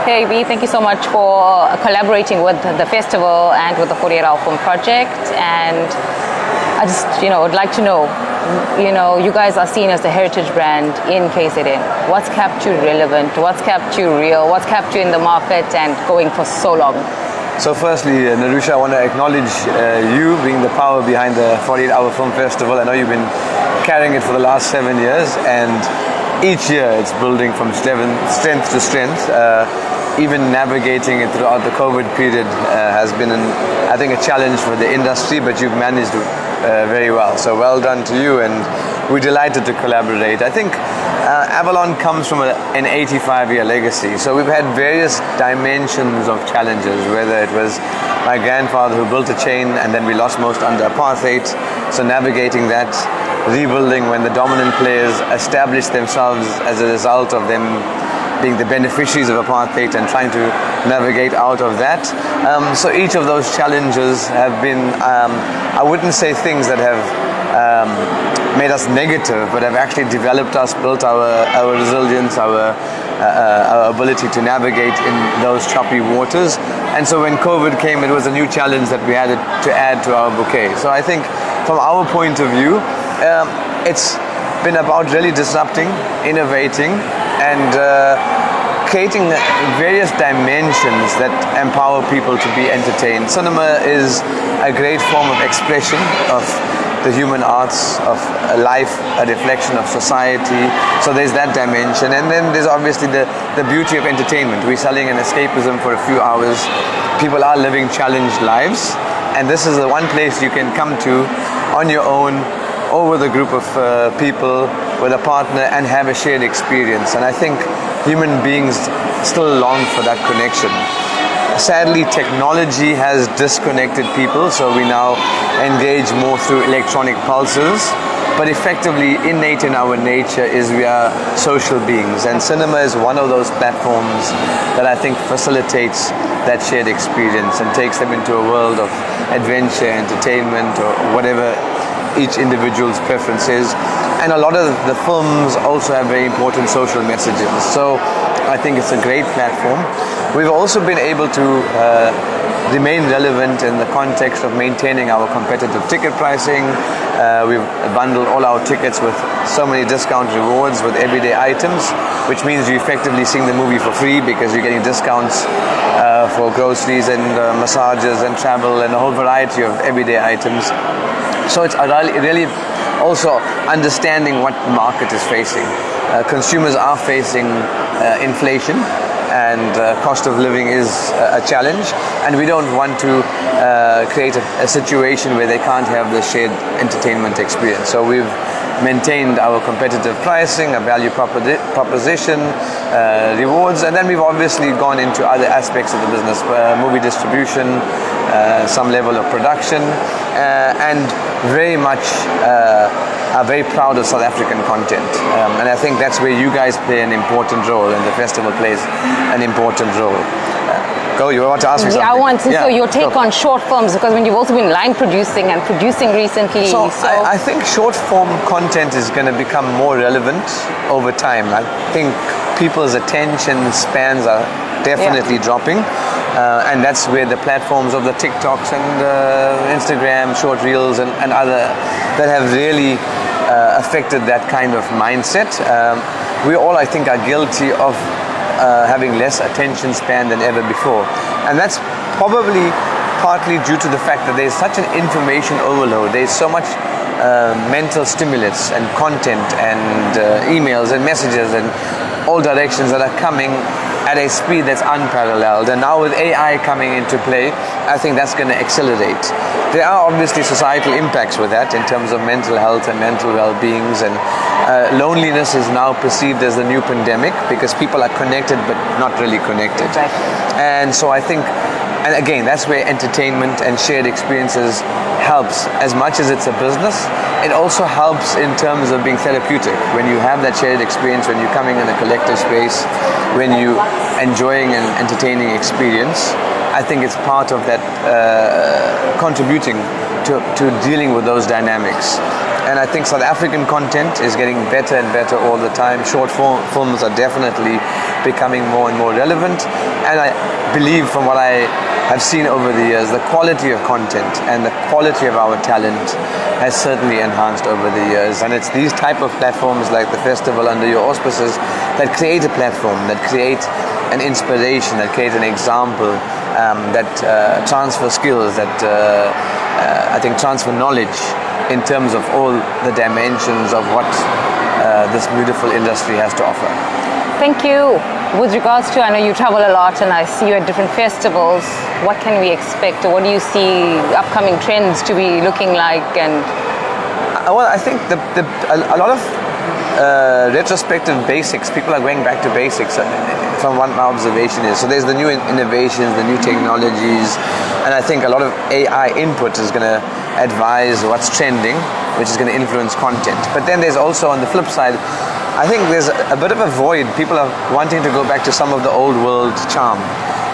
Okay, V, thank you so much for collaborating with the festival and with the 48-hour film project. And I just, would like to know, you guys are seen as the heritage brand in KZN. What's kept you relevant? What's kept you real? What's kept you in the market and going for so long? So firstly, Nerusha, I want to acknowledge you being the power behind the 48-hour film festival. I know you've been carrying it for the last 7 years, and each year it's building from strength to strength. Even navigating it throughout the COVID period has been, I think, a challenge for the industry, but you've managed it very well. So well done to you, and we're delighted to collaborate. I think Avlon comes from an 85-year legacy. So we've had various dimensions of challenges, whether it was my grandfather who built a chain and then we lost most under apartheid. So navigating that, rebuilding when the dominant players established themselves as a result of them being the beneficiaries of apartheid and trying to navigate out of that. So each of those challenges have been, I wouldn't say things that have made us negative, but have actually developed us, built our resilience, our ability to navigate in those choppy waters. And so when COVID came, it was a new challenge that we had to add to our bouquet. So I think from our point of view, it's been about really disrupting, innovating, and creating various dimensions that empower people to be entertained. Cinema is a great form of expression of the human arts, of life, a reflection of society. So there's that dimension. And then there's obviously the beauty of entertainment. We're selling an escapism for a few hours. People are living challenged lives. And this is the one place you can come to on your own, or with a group of people, with a partner, and have a shared experience. And I think human beings still long for that connection. Sadly, technology has disconnected people, so we now engage more through electronic pulses. But effectively, innate in our nature is we are social beings, and cinema is one of those platforms that I think facilitates that shared experience and takes them into a world of adventure, entertainment, or whatever each individual's preference is. And a lot of the films also have very important social messages. So I think it's a great platform. We've also been able to remain relevant in the context of maintaining our competitive ticket pricing. We've bundled all our tickets with so many discount rewards with everyday items, which means you're effectively seeing the movie for free because you're getting discounts for groceries and massages and travel and a whole variety of everyday items. So it's really also understanding what the market is facing. Consumers are facing inflation, and cost of living is a challenge, and we don't want to create a situation where they can't have the shared entertainment experience. So we've maintained our competitive pricing, a value proposition, rewards, and then we've obviously gone into other aspects of the business, movie distribution, some level of production, and very much are very proud of South African content. And I think that's where you guys play an important role, and the festival plays an important role. Go, you want to ask me something? I want to know your take on short films, because when you've also been line producing and producing recently. So I think short form content is going to become more relevant over time. I think people's attention spans are definitely dropping. And that's where the platforms of the TikToks and Instagram, short reels and other that have really affected that kind of mindset. We all, I think, are guilty of having less attention span than ever before. And that's probably partly due to the fact that there's such an information overload. There's so much mental stimulus and content and emails and messages and all directions that are coming at a speed that's unparalleled. And now with AI coming into play, I think that's going to accelerate. There are obviously societal impacts with that in terms of mental health and mental well-beings, and loneliness is now perceived as the new pandemic because people are connected but not really connected. Exactly. And so I think, and again, that's where entertainment and shared experiences helps. As much as it's a business, it also helps in terms of being therapeutic. When you have that shared experience, when you're coming in a collective space, when you enjoying an entertaining experience, I think it's part of that contributing to dealing with those dynamics. and I think South African content is getting better and better all the time. Short films are definitely becoming more and more relevant, and I believe from what I have seen over the years, the quality of content and the quality of our talent has certainly enhanced over the years. And it's these type of platforms like the festival under your auspices that create a platform, that create an inspiration, that create an example, that transfer skills, that I think transfer knowledge in terms of all the dimensions of what this beautiful industry has to offer. Thank you. With regards to, I know you travel a lot and I see you at different festivals, what can we expect, or what do you see upcoming trends to be looking like? And well, I think a lot of retrospective basics, people are going back to basics from what my observation is. So there's the new innovations, the new technologies, and I think a lot of AI input is going to advise what's trending, which is going to influence content. But then there's also, on the flip side, I think there's a bit of a void. People are wanting to go back to some of the old world charm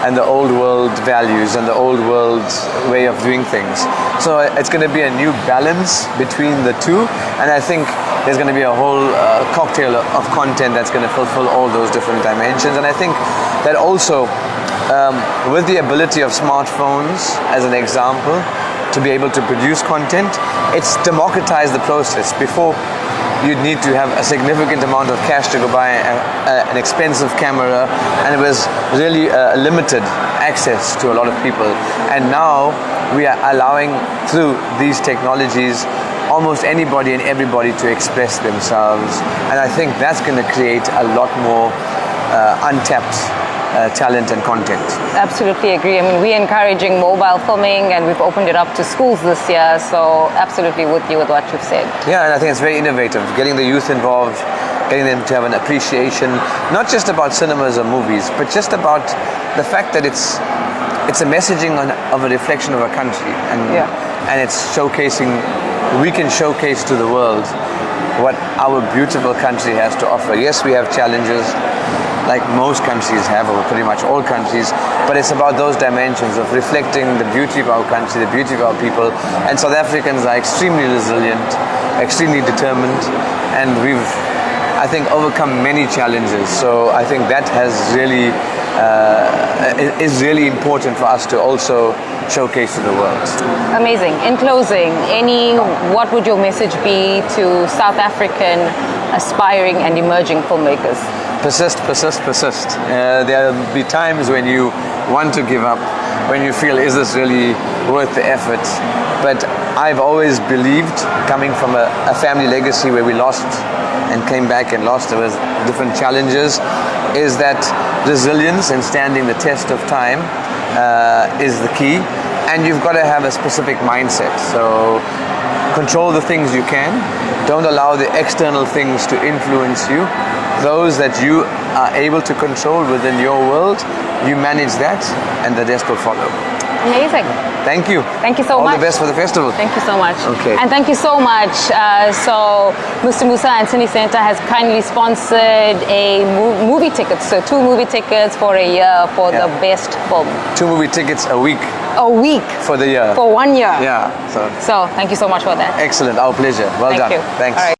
and the old world values and the old world way of doing things. So it's going to be a new balance between the two, and I think there's going to be a whole cocktail of content that's going to fulfill all those different dimensions. And I think that also with the ability of smartphones as an example to be able to produce content, it's democratized the process. Before, you'd need to have a significant amount of cash to go buy an expensive camera, and it was really limited access to a lot of people. And now we are allowing, through these technologies, almost anybody and everybody to express themselves, and I think that's going to create a lot more untapped talent and content. absolutely agree. I mean, we're encouraging mobile filming and we've opened it up to schools this year, so absolutely with you with what you've said. Yeah, and I think it's very innovative, getting the youth involved, getting them to have an appreciation, not just about cinemas or movies, but just about the fact that it's a messaging of a reflection of a country, and it's showcasing, we can showcase to the world what our beautiful country has to offer. Yes, we have challenges like most countries have, or pretty much all countries, but it's about those dimensions of reflecting the beauty of our country, the beauty of our people. And South Africans are extremely resilient, extremely determined, and we've, I think, overcome many challenges. So I think that has really is really important for us to also showcase to the world. Amazing. In closing, what would your message be to South African aspiring and emerging filmmakers? Persist, persist, persist. There'll be times when you want to give up, when you feel, is this really worth the effort? But I've always believed, coming from a family legacy where we lost and came back and lost, there was different challenges, is that resilience and standing the test of time is the key. And you've got to have a specific mindset. So control the things you can. Don't allow the external things to influence you. Those that you are able to control within your world, you manage that, and the rest will follow. Amazing. Thank you. Thank you so much. All the best for the festival. Thank you so much. Okay. And thank you so much. So Mr. Moosa and Cine Center has kindly sponsored a movie tickets. So 2 movie tickets for a year for the best film. 2 movie tickets a week. A week. For the year. For 1 year. Yeah. So thank you so much for that. Excellent. Our pleasure. Well done. Thank you. Thanks. All right.